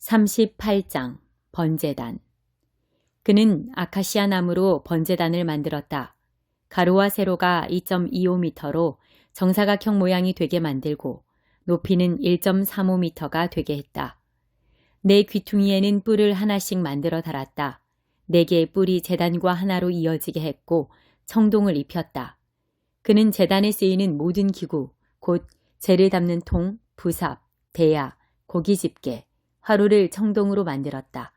38장 번제단. 그는 아카시아 나무로 번제단을 만들었다. 가로와 세로가 2.25m로 정사각형 모양이 되게 만들고 높이는 1.35m가 되게 했다. 네 귀퉁이에는 뿔을 하나씩 만들어 달았다. 4개의 뿔이 제단과 하나로 이어지게 했고 청동을 입혔다. 그는 제단에 쓰이는 모든 기구, 곧 재를 담는 통, 부삽, 대야, 고기집게, 화로를 청동으로 만들었다.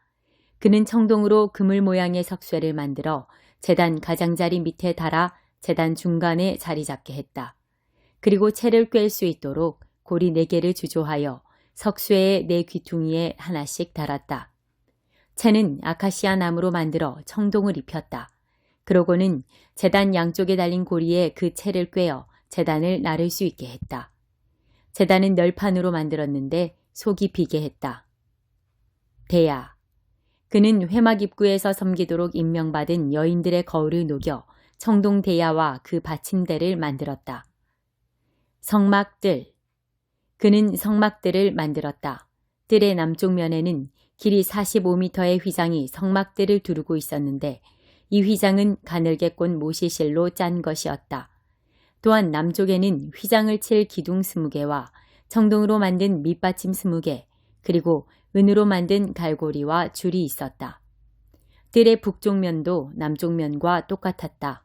그는 청동으로 그물 모양의 석쇠를 만들어 제단 가장자리 밑에 달아 제단 중간에 자리 잡게 했다. 그리고 채를 꿰을 수 있도록 고리 4개를 주조하여 석쇠의 4 귀퉁이에 하나씩 달았다. 채는 아카시아 나무로 만들어 청동을 입혔다. 그러고는 제단 양쪽에 달린 고리에 그 채를 꿰어 제단을 나를 수 있게 했다. 제단은 널판으로 만들었는데 속이 비게 했다. 대야. 그는 회막 입구에서 섬기도록 임명받은 여인들의 거울을 녹여 청동 대야와 그 받침대를 만들었다. 성막들. 그는 성막들을 만들었다. 뜰의 남쪽 면에는 길이 45m의 휘장이 성막들을 두르고 있었는데 이 휘장은 가늘게 꼰 모시실로 짠 것이었다. 또한 남쪽에는 휘장을 칠 기둥 20개와 청동으로 만든 밑받침 20개, 그리고 은으로 만든 갈고리와 줄이 있었다. 뜰의 북쪽 면도 남쪽 면과 똑같았다.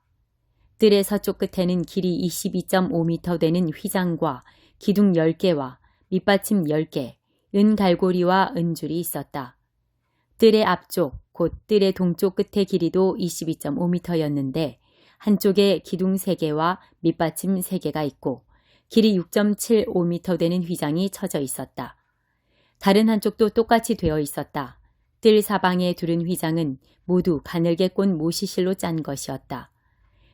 뜰의 서쪽 끝에는 길이 22.5m 되는 휘장과 기둥 10개와 밑받침 10개, 은 갈고리와 은줄이 있었다. 뜰의 앞쪽, 곧 뜰의 동쪽 끝의 길이도 22.5m였는데 한쪽에 기둥 3개와 밑받침 3개가 있고 길이 6.75m 되는 휘장이 쳐져 있었다. 다른 한쪽도 똑같이 되어 있었다. 뜰 사방에 두른 휘장은 모두 가늘게 꼰 모시실로 짠 것이었다.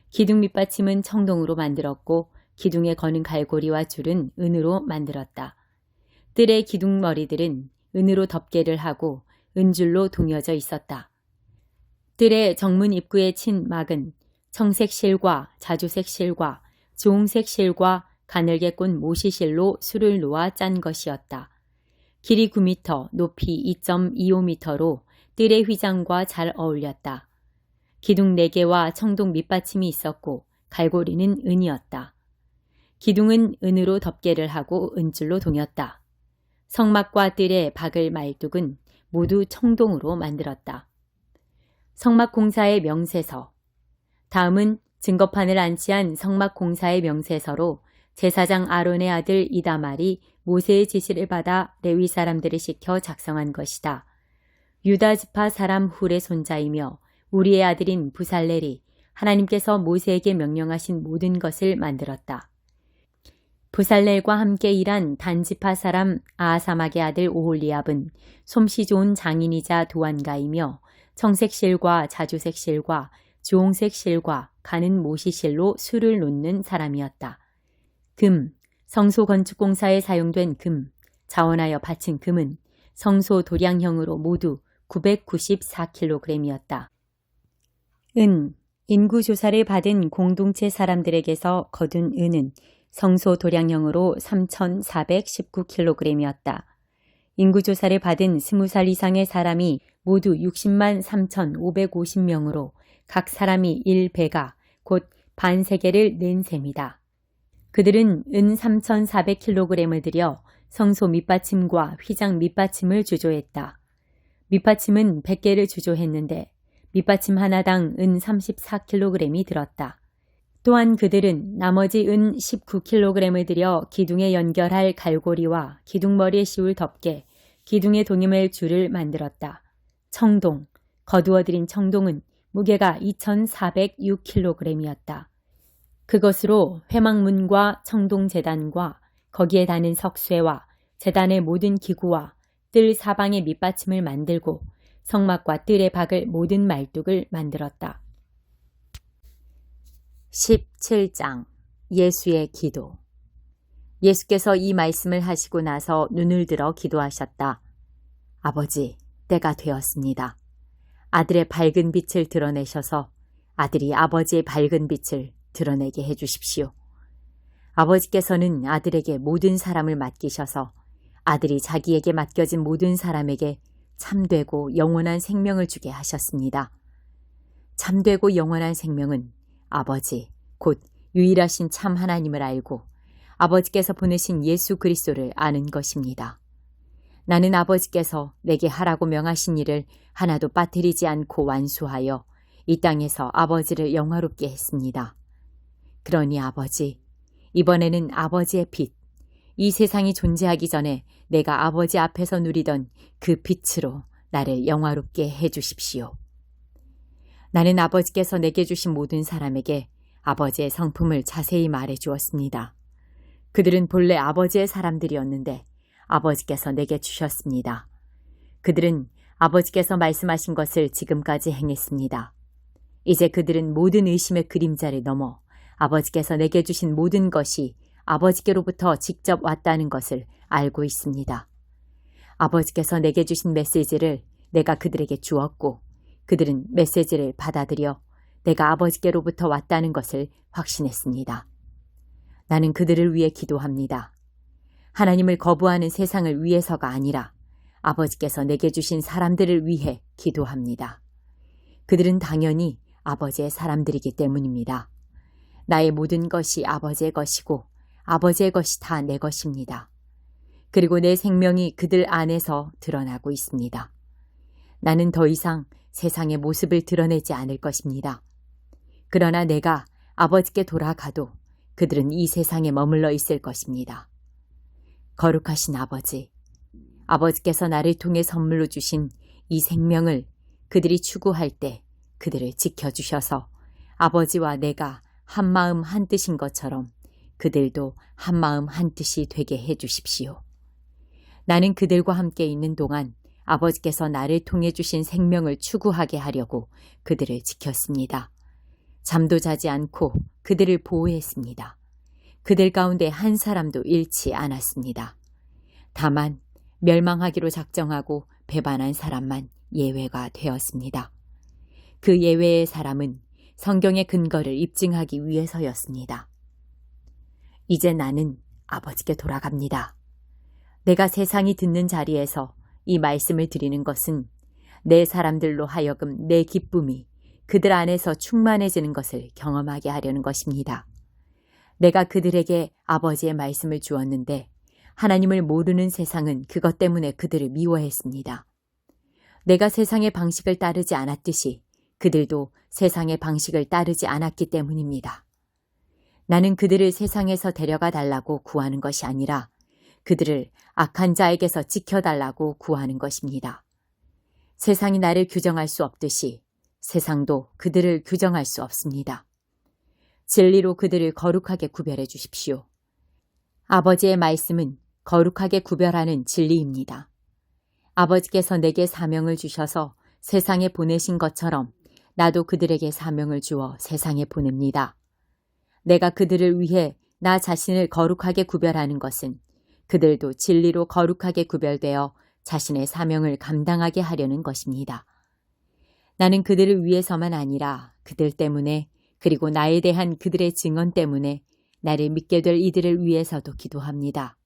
기둥 밑받침은 청동으로 만들었고 기둥에 거는 갈고리와 줄은 은으로 만들었다. 뜰의 기둥 머리들은 은으로 덮개를 하고 은줄로 동여져 있었다. 뜰의 정문 입구에 친 막은 청색 실과 자주색 실과 주홍색 실과 가늘게 꼰 모시실로 술을 놓아 짠 것이었다. 길이 9m, 높이 2.25m로 뜰의 휘장과 잘 어울렸다. 기둥 4개와 청동 밑받침이 있었고 갈고리는 은이었다. 기둥은 은으로 덮개를 하고 은줄로 동였다. 성막과 뜰의 박을 말뚝은 모두 청동으로 만들었다. 성막 공사의 명세서. 다음은 증거판을 안치한 성막 공사의 명세서로 제사장 아론의 아들 이다말이 모세의 지시를 받아 레위 사람들을 시켜 작성한 것이다. 유다 지파 사람 훌의 손자이며 우리의 아들인 부살렐이 하나님께서 모세에게 명령하신 모든 것을 만들었다. 부살렐과 함께 일한 단지파 사람 아사막의 아들 오홀리압은 솜씨 좋은 장인이자 도안가이며 청색 실과 자주색 실과 주홍색 실과 가는 모시실로 술을 놓는 사람이었다. 금, 성소 건축 공사에 사용된 금, 자원하여 바친 금은 성소 도량형으로 모두 994kg이었다. 은, 인구조사를 받은 공동체 사람들에게서 거둔 은은 성소 도량형으로 3,419kg이었다. 인구조사를 받은 20살 이상의 사람이 모두 60만 3,550명으로 각 사람이 1배가 곧 반세계를 낸 셈이다. 그들은 은 3,400kg을 들여 성소 밑받침과 휘장 밑받침을 주조했다. 밑받침은 100개를 주조했는데 밑받침 하나당 은 34kg이 들었다. 또한 그들은 나머지 은 19kg을 들여 기둥에 연결할 갈고리와 기둥머리에 씌울 덮개, 기둥에 동임할 줄을 만들었다. 청동, 거두어들인 청동은 무게가 2,406kg이었다. 그것으로 회막문과 청동제단과 거기에 다는 석쇠와 제단의 모든 기구와 뜰 사방의 밑받침을 만들고 성막과 뜰에 박을 모든 말뚝을 만들었다. 17장 예수의 기도. 예수께서 이 말씀을 하시고 나서 눈을 들어 기도하셨다. 아버지, 때가 되었습니다. 아들의 밝은 빛을 드러내셔서 아들이 아버지의 밝은 빛을 드러내게 해주십시오. 아버지께서는 아들에게 모든 사람을 맡기셔서 아들이 자기에게 맡겨진 모든 사람에게 참되고 영원한 생명을 주게 하셨습니다. 참되고 영원한 생명은 아버지, 곧 유일하신 참 하나님을 알고 아버지께서 보내신 예수 그리스도를 아는 것입니다. 나는 아버지께서 내게 하라고 명하신 일을 하나도 빠뜨리지 않고 완수하여 이 땅에서 아버지를 영화롭게 했습니다. 그러니 아버지, 이번에는 아버지의 빛, 이 세상이 존재하기 전에 내가 아버지 앞에서 누리던 그 빛으로 나를 영화롭게 해주십시오. 나는 아버지께서 내게 주신 모든 사람에게 아버지의 성품을 자세히 말해 주었습니다. 그들은 본래 아버지의 사람들이었는데 아버지께서 내게 주셨습니다. 그들은 아버지께서 말씀하신 것을 지금까지 행했습니다. 이제 그들은 모든 의심의 그림자를 넘어 아버지께서 내게 주신 모든 것이 아버지께로부터 직접 왔다는 것을 알고 있습니다. 아버지께서 내게 주신 메시지를 내가 그들에게 주었고 그들은 메시지를 받아들여 내가 아버지께로부터 왔다는 것을 확신했습니다. 나는 그들을 위해 기도합니다. 하나님을 거부하는 세상을 위해서가 아니라 아버지께서 내게 주신 사람들을 위해 기도합니다. 그들은 당연히 아버지의 사람들이기 때문입니다. 나의 모든 것이 아버지의 것이고 아버지의 것이 다 내 것입니다. 그리고 내 생명이 그들 안에서 드러나고 있습니다. 나는 더 이상 세상의 모습을 드러내지 않을 것입니다. 그러나 내가 아버지께 돌아가도 그들은 이 세상에 머물러 있을 것입니다. 거룩하신 아버지, 아버지께서 나를 통해 선물로 주신 이 생명을 그들이 추구할 때 그들을 지켜주셔서 아버지와 내가 한마음 한뜻인 것처럼 그들도 한마음 한뜻이 되게 해주십시오. 나는 그들과 함께 있는 동안 아버지께서 나를 통해 주신 생명을 추구하게 하려고 그들을 지켰습니다. 잠도 자지 않고 그들을 보호했습니다. 그들 가운데 한 사람도 잃지 않았습니다. 다만 멸망하기로 작정하고 배반한 사람만 예외가 되었습니다. 그 예외의 사람은 성경의 근거를 입증하기 위해서였습니다. 이제 나는 아버지께 돌아갑니다. 내가 세상이 듣는 자리에서 이 말씀을 드리는 것은 내 사람들로 하여금 내 기쁨이 그들 안에서 충만해지는 것을 경험하게 하려는 것입니다. 내가 그들에게 아버지의 말씀을 주었는데 하나님을 모르는 세상은 그것 때문에 그들을 미워했습니다. 내가 세상의 방식을 따르지 않았듯이 그들도 세상의 방식을 따르지 않았기 때문입니다. 나는 그들을 세상에서 데려가 달라고 구하는 것이 아니라 그들을 악한 자에게서 지켜달라고 구하는 것입니다. 세상이 나를 규정할 수 없듯이 세상도 그들을 규정할 수 없습니다. 진리로 그들을 거룩하게 구별해 주십시오. 아버지의 말씀은 거룩하게 구별하는 진리입니다. 아버지께서 내게 사명을 주셔서 세상에 보내신 것처럼 나도 그들에게 사명을 주어 세상에 보냅니다. 내가 그들을 위해 나 자신을 거룩하게 구별하는 것은 그들도 진리로 거룩하게 구별되어 자신의 사명을 감당하게 하려는 것입니다. 나는 그들을 위해서만 아니라 그들 때문에 그리고 나에 대한 그들의 증언 때문에 나를 믿게 될 이들을 위해서도 기도합니다.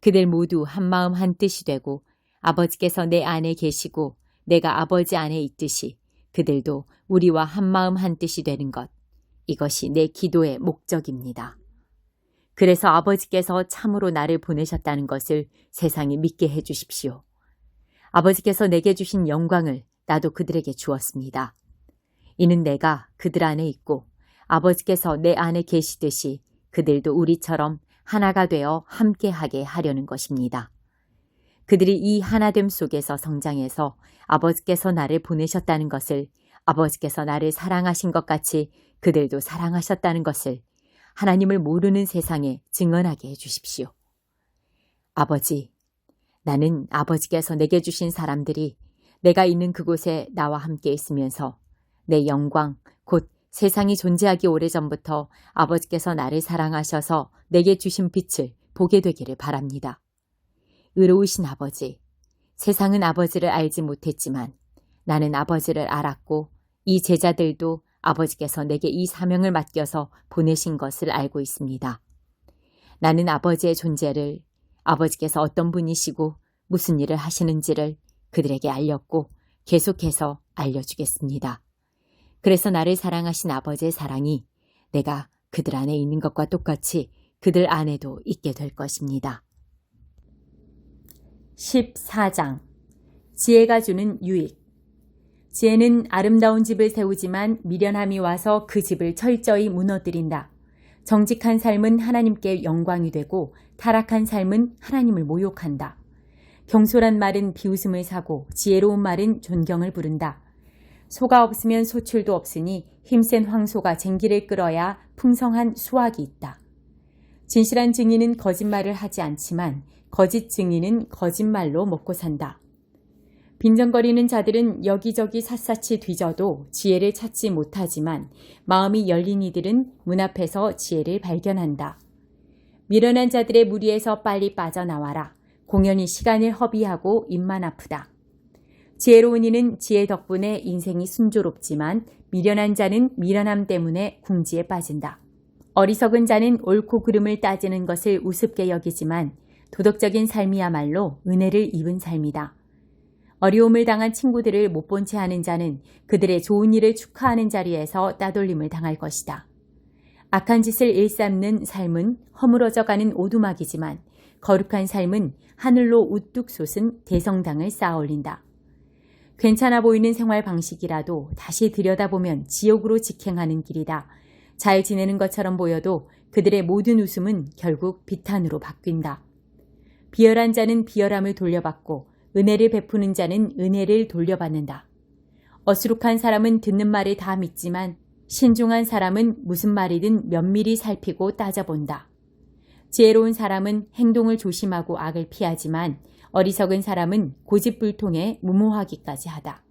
그들 모두 한마음 한뜻이 되고 아버지께서 내 안에 계시고 내가 아버지 안에 있듯이 그들도 우리와 한마음 한뜻이 되는 것, 이것이 내 기도의 목적입니다. 그래서 아버지께서 참으로 나를 보내셨다는 것을 세상이 믿게 해주십시오. 아버지께서 내게 주신 영광을 나도 그들에게 주었습니다. 이는 내가 그들 안에 있고 아버지께서 내 안에 계시듯이 그들도 우리처럼 하나가 되어 함께하게 하려는 것입니다. 그들이 이 하나됨 속에서 성장해서 아버지께서 나를 보내셨다는 것을, 아버지께서 나를 사랑하신 것 같이 그들도 사랑하셨다는 것을 하나님을 모르는 세상에 증언하게 해주십시오. 아버지, 나는 아버지께서 내게 주신 사람들이 내가 있는 그곳에 나와 함께 있으면서 내 영광, 곧 세상이 존재하기 오래전부터 아버지께서 나를 사랑하셔서 내게 주신 빛을 보게 되기를 바랍니다. 의로우신 아버지, 세상은 아버지를 알지 못했지만 나는 아버지를 알았고 이 제자들도 아버지께서 내게 이 사명을 맡겨서 보내신 것을 알고 있습니다. 나는 아버지의 존재를, 아버지께서 어떤 분이시고 무슨 일을 하시는지를 그들에게 알렸고 계속해서 알려주겠습니다. 그래서 나를 사랑하신 아버지의 사랑이 내가 그들 안에 있는 것과 똑같이 그들 안에도 있게 될 것입니다. 14장 지혜가 주는 유익. 지혜는 아름다운 집을 세우지만 미련함이 와서 그 집을 철저히 무너뜨린다. 정직한 삶은 하나님께 영광이 되고 타락한 삶은 하나님을 모욕한다. 경솔한 말은 비웃음을 사고 지혜로운 말은 존경을 부른다. 소가 없으면 소출도 없으니 힘센 황소가 쟁기를 끌어야 풍성한 수확이 있다. 진실한 증인은 거짓말을 하지 않지만 거짓 증인은 거짓말로 먹고 산다. 빈정거리는 자들은 여기저기 샅샅이 뒤져도 지혜를 찾지 못하지만 마음이 열린 이들은 문 앞에서 지혜를 발견한다. 미련한 자들의 무리에서 빨리 빠져나와라. 공연히 시간을 허비하고 입만 아프다. 지혜로운 이는 지혜 덕분에 인생이 순조롭지만 미련한 자는 미련함 때문에 궁지에 빠진다. 어리석은 자는 옳고 그름을 따지는 것을 우습게 여기지만 도덕적인 삶이야말로 은혜를 입은 삶이다. 어려움을 당한 친구들을 못 본 채 하는 자는 그들의 좋은 일을 축하하는 자리에서 따돌림을 당할 것이다. 악한 짓을 일삼는 삶은 허물어져가는 오두막이지만 거룩한 삶은 하늘로 우뚝 솟은 대성당을 쌓아올린다. 괜찮아 보이는 생활 방식이라도 다시 들여다보면 지옥으로 직행하는 길이다. 잘 지내는 것처럼 보여도 그들의 모든 웃음은 결국 비탄으로 바뀐다. 비열한 자는 비열함을 돌려받고 은혜를 베푸는 자는 은혜를 돌려받는다. 어수룩한 사람은 듣는 말을 다 믿지만 신중한 사람은 무슨 말이든 면밀히 살피고 따져본다. 지혜로운 사람은 행동을 조심하고 악을 피하지만 어리석은 사람은 고집불통에 무모하기까지 하다.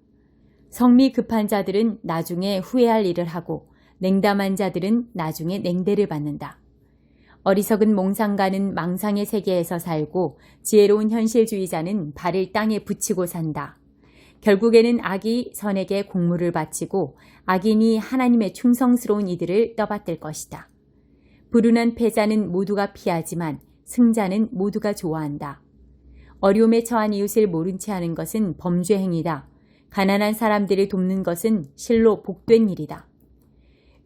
성미 급한 자들은 나중에 후회할 일을 하고 냉담한 자들은 나중에 냉대를 받는다. 어리석은 몽상가는 망상의 세계에서 살고 지혜로운 현실주의자는 발을 땅에 붙이고 산다. 결국에는 악이 선에게 공물을 바치고 악인이 하나님의 충성스러운 이들을 떠받들 것이다. 불운한 패자는 모두가 피하지만 승자는 모두가 좋아한다. 어려움에 처한 이웃을 모른 채 하는 것은 범죄 행위다. 가난한 사람들을 돕는 것은 실로 복된 일이다.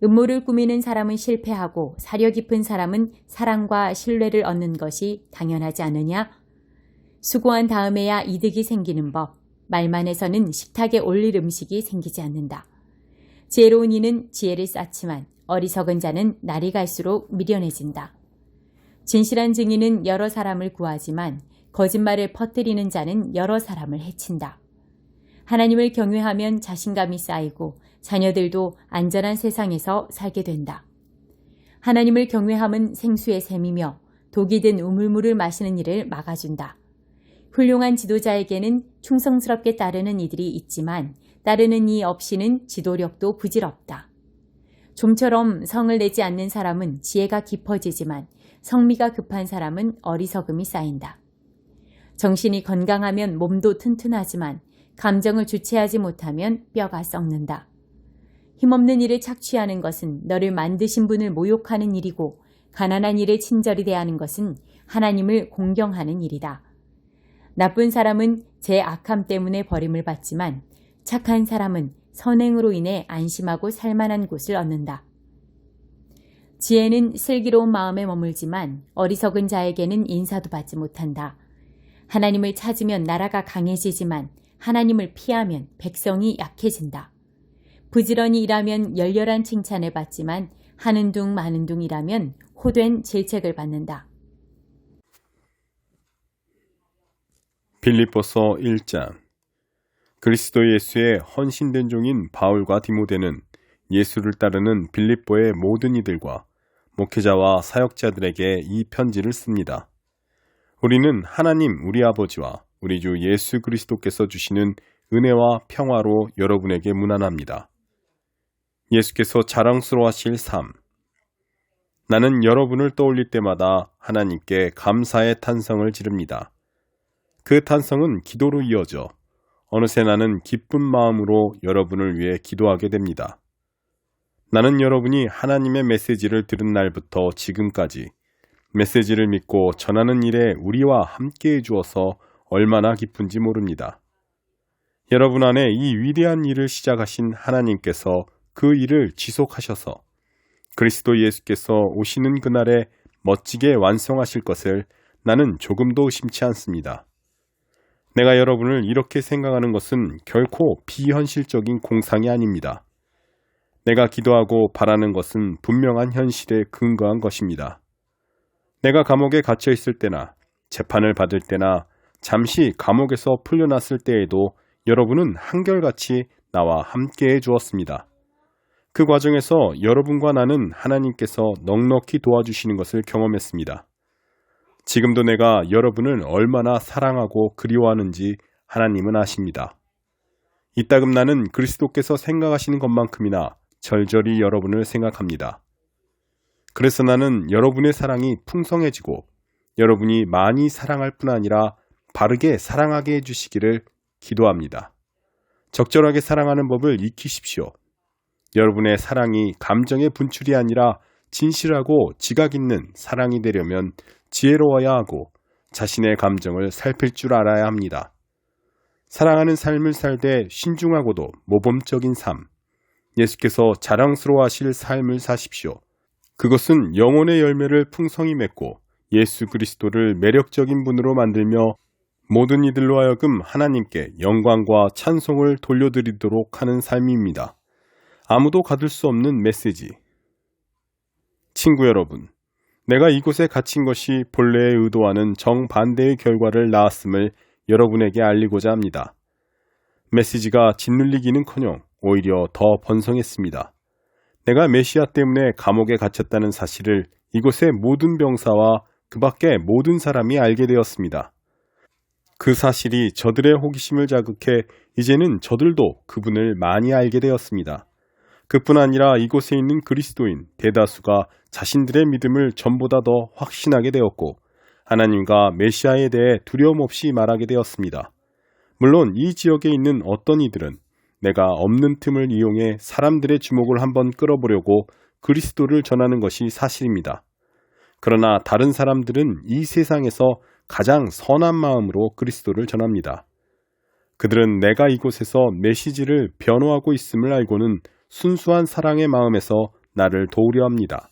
음모를 꾸미는 사람은 실패하고 사려 깊은 사람은 사랑과 신뢰를 얻는 것이 당연하지 않느냐? 수고한 다음에야 이득이 생기는 법. 말만 해서는 식탁에 올릴 음식이 생기지 않는다. 지혜로운 이는 지혜를 쌓지만 어리석은 자는 날이 갈수록 미련해진다. 진실한 증인은 여러 사람을 구하지만 거짓말을 퍼뜨리는 자는 여러 사람을 해친다. 하나님을 경외하면 자신감이 쌓이고 자녀들도 안전한 세상에서 살게 된다. 하나님을 경외함은 생수의 샘이며 독이 든 우물물을 마시는 일을 막아준다. 훌륭한 지도자에게는 충성스럽게 따르는 이들이 있지만 따르는 이 없이는 지도력도 부질없다. 좀처럼 성을 내지 않는 사람은 지혜가 깊어지지만 성미가 급한 사람은 어리석음이 쌓인다. 정신이 건강하면 몸도 튼튼하지만 감정을 주체하지 못하면 뼈가 썩는다. 힘없는 일을 착취하는 것은 너를 만드신 분을 모욕하는 일이고 가난한 일을 친절히 대하는 것은 하나님을 공경하는 일이다. 나쁜 사람은 제 악함 때문에 버림을 받지만 착한 사람은 선행으로 인해 안심하고 살만한 곳을 얻는다. 지혜는 슬기로운 마음에 머물지만 어리석은 자에게는 인사도 받지 못한다. 하나님을 찾으면 나라가 강해지지만 하나님을 피하면 백성이 약해진다. 부지런히 일하면 열렬한 칭찬을 받지만 하는 둥 마는 둥 일하면 호된 질책을 받는다. 빌립보서 1장. 그리스도 예수의 헌신된 종인 바울과 디모데는 예수를 따르는 빌립보의 모든 이들과 목회자와 사역자들에게 이 편지를 씁니다. 우리는 하나님 우리 아버지와 우리 주 예수 그리스도께서 주시는 은혜와 평화로 여러분에게 문안합니다. 예수께서 자랑스러워하실 삶. 나는 여러분을 떠올릴 때마다 하나님께 감사의 탄성을 지릅니다. 그 탄성은 기도로 이어져 어느새 나는 기쁜 마음으로 여러분을 위해 기도하게 됩니다. 나는 여러분이 하나님의 메시지를 들은 날부터 지금까지 메시지를 믿고 전하는 일에 우리와 함께해 주어서 얼마나 기쁜지 모릅니다. 여러분 안에 이 위대한 일을 시작하신 하나님께서 그 일을 지속하셔서 그리스도 예수께서 오시는 그날에 멋지게 완성하실 것을 나는 조금도 의심치 않습니다. 내가 여러분을 이렇게 생각하는 것은 결코 비현실적인 공상이 아닙니다. 내가 기도하고 바라는 것은 분명한 현실에 근거한 것입니다. 내가 감옥에 갇혀 있을 때나 재판을 받을 때나 잠시 감옥에서 풀려났을 때에도 여러분은 한결같이 나와 함께해 주었습니다. 그 과정에서 여러분과 나는 하나님께서 넉넉히 도와주시는 것을 경험했습니다. 지금도 내가 여러분을 얼마나 사랑하고 그리워하는지 하나님은 아십니다. 이따금 나는 그리스도께서 생각하시는 것만큼이나 절절히 여러분을 생각합니다. 그래서 나는 여러분의 사랑이 풍성해지고 여러분이 많이 사랑할 뿐 아니라 바르게 사랑하게 해주시기를 기도합니다. 적절하게 사랑하는 법을 익히십시오. 여러분의 사랑이 감정의 분출이 아니라 진실하고 지각 있는 사랑이 되려면 지혜로워야 하고 자신의 감정을 살필 줄 알아야 합니다. 사랑하는 삶을 살되 신중하고도 모범적인 삶, 예수께서 자랑스러워하실 삶을 사십시오. 그것은 영혼의 열매를 풍성히 맺고 예수 그리스도를 매력적인 분으로 만들며 모든 이들로 하여금 하나님께 영광과 찬송을 돌려드리도록 하는 삶입니다. 아무도 가둘 수 없는 메시지. 친구 여러분, 내가 이곳에 갇힌 것이 본래의 의도와는 정반대의 결과를 낳았음을 여러분에게 알리고자 합니다. 메시지가 짓눌리기는커녕 오히려 더 번성했습니다. 내가 메시아 때문에 감옥에 갇혔다는 사실을 이곳의 모든 병사와 그 밖의 모든 사람이 알게 되었습니다. 그 사실이 저들의 호기심을 자극해 이제는 저들도 그분을 많이 알게 되었습니다. 그뿐 아니라 이곳에 있는 그리스도인 대다수가 자신들의 믿음을 전보다 더 확신하게 되었고 하나님과 메시아에 대해 두려움 없이 말하게 되었습니다. 물론 이 지역에 있는 어떤 이들은 내가 없는 틈을 이용해 사람들의 주목을 한번 끌어보려고 그리스도를 전하는 것이 사실입니다. 그러나 다른 사람들은 이 세상에서 가장 선한 마음으로 그리스도를 전합니다. 그들은 내가 이곳에서 메시지를 변호하고 있음을 알고는 순수한 사랑의 마음에서 나를 도우려 합니다.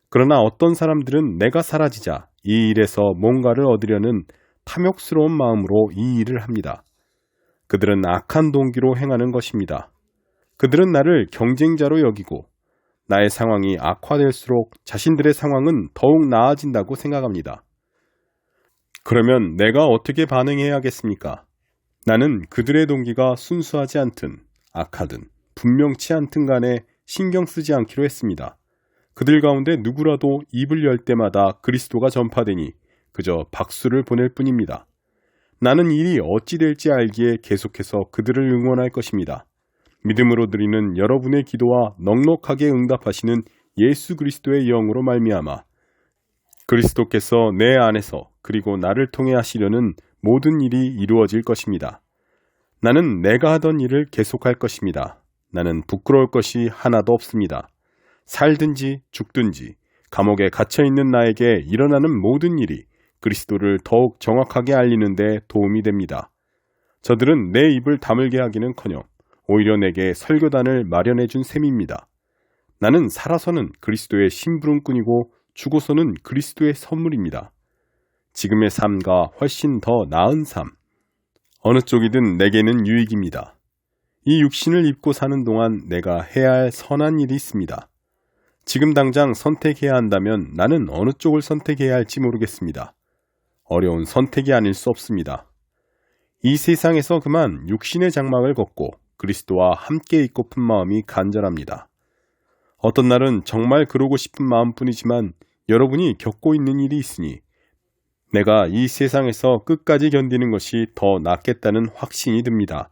그러나 어떤 사람들은 내가 사라지자 이 일에서 뭔가를 얻으려는 탐욕스러운 마음으로 이 일을 합니다. 그들은 악한 동기로 행하는 것입니다. 그들은 나를 경쟁자로 여기고 나의 상황이 악화될수록 자신들의 상황은 더욱 나아진다고 생각합니다. 그러면 내가 어떻게 반응해야겠습니까? 나는 그들의 동기가 순수하지 않든 악하든 분명치 않든 간에 신경 쓰지 않기로 했습니다. 그들 가운데 누구라도 입을 열 때마다 그리스도가 전파되니 그저 박수를 보낼 뿐입니다. 나는 일이 어찌 될지 알기에 계속해서 그들을 응원할 것입니다. 믿음으로 드리는 여러분의 기도와 넉넉하게 응답하시는 예수 그리스도의 영으로 말미암아 그리스도께서 내 안에서 그리고 나를 통해 하시려는 모든 일이 이루어질 것입니다. 나는 내가 하던 일을 계속할 것입니다. 나는 부끄러울 것이 하나도 없습니다. 살든지 죽든지 감옥에 갇혀있는 나에게 일어나는 모든 일이 그리스도를 더욱 정확하게 알리는 데 도움이 됩니다. 저들은 내 입을 다물게 하기는커녕 오히려 내게 설교단을 마련해 준 셈입니다. 나는 살아서는 그리스도의 심부름꾼이고 죽어서는 그리스도의 선물입니다. 지금의 삶과 훨씬 더 나은 삶, 어느 쪽이든 내게는 유익입니다. 이 육신을 입고 사는 동안 내가 해야 할 선한 일이 있습니다. 지금 당장 선택해야 한다면 나는 어느 쪽을 선택해야 할지 모르겠습니다. 어려운 선택이 아닐 수 없습니다. 이 세상에서 그만 육신의 장막을 걷고 그리스도와 함께 있고픈 마음이 간절합니다. 어떤 날은 정말 그러고 싶은 마음뿐이지만 여러분이 겪고 있는 일이 있으니 내가 이 세상에서 끝까지 견디는 것이 더 낫겠다는 확신이 듭니다.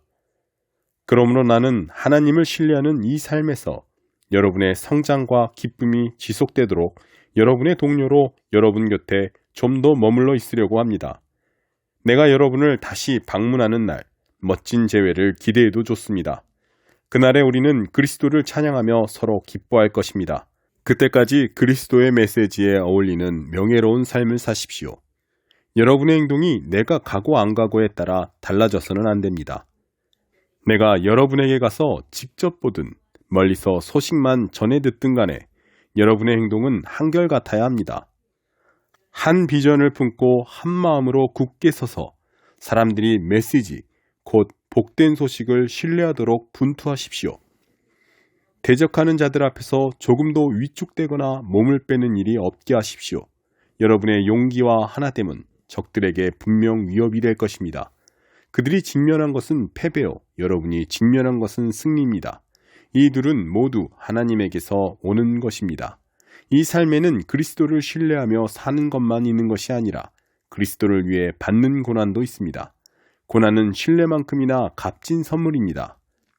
그러므로 나는 하나님을 신뢰하는 이 삶에서 여러분의 성장과 기쁨이 지속되도록 여러분의 동료로 여러분 곁에 좀 더 머물러 있으려고 합니다. 내가 여러분을 다시 방문하는 날, 멋진 재회를 기대해도 좋습니다. 그날에 우리는 그리스도를 찬양하며 서로 기뻐할 것입니다. 그때까지 그리스도의 메시지에 어울리는 명예로운 삶을 사십시오. 여러분의 행동이 내가 가고 안 가고에 따라 달라져서는 안 됩니다. 내가 여러분에게 가서 직접 보든 멀리서 소식만 전해 듣든 간에 여러분의 행동은 한결같아야 합니다. 한 비전을 품고 한 마음으로 굳게 서서 사람들이 메시지, 곧 복된 소식을 신뢰하도록 분투하십시오. 대적하는 자들 앞에서 조금도 위축되거나 몸을 빼는 일이 없게 하십시오. 여러분의 용기와 하나됨은 적들에게 분명 위협이 될 것입니다. 그들이 직면한 것은 패배요, 여러분이 직면한 것은 승리입니다. 이 둘은 모두 하나님에게서 오는 것입니다. 이 삶에는 그리스도를 신뢰하며 사는 것만 있는 것이 아니라 그리스도를 위해 받는 고난도 있습니다. 고난은 신뢰만큼이나 값진 선물입니다.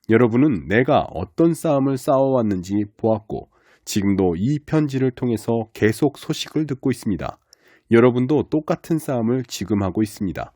여러분은 내가 어떤 싸움을 싸워왔는지 보았고 지금도 이 편지를 통해서 계속 소식을 듣고 있습니다. 여러분도 똑같은 싸움을 지금 하고 있습니다.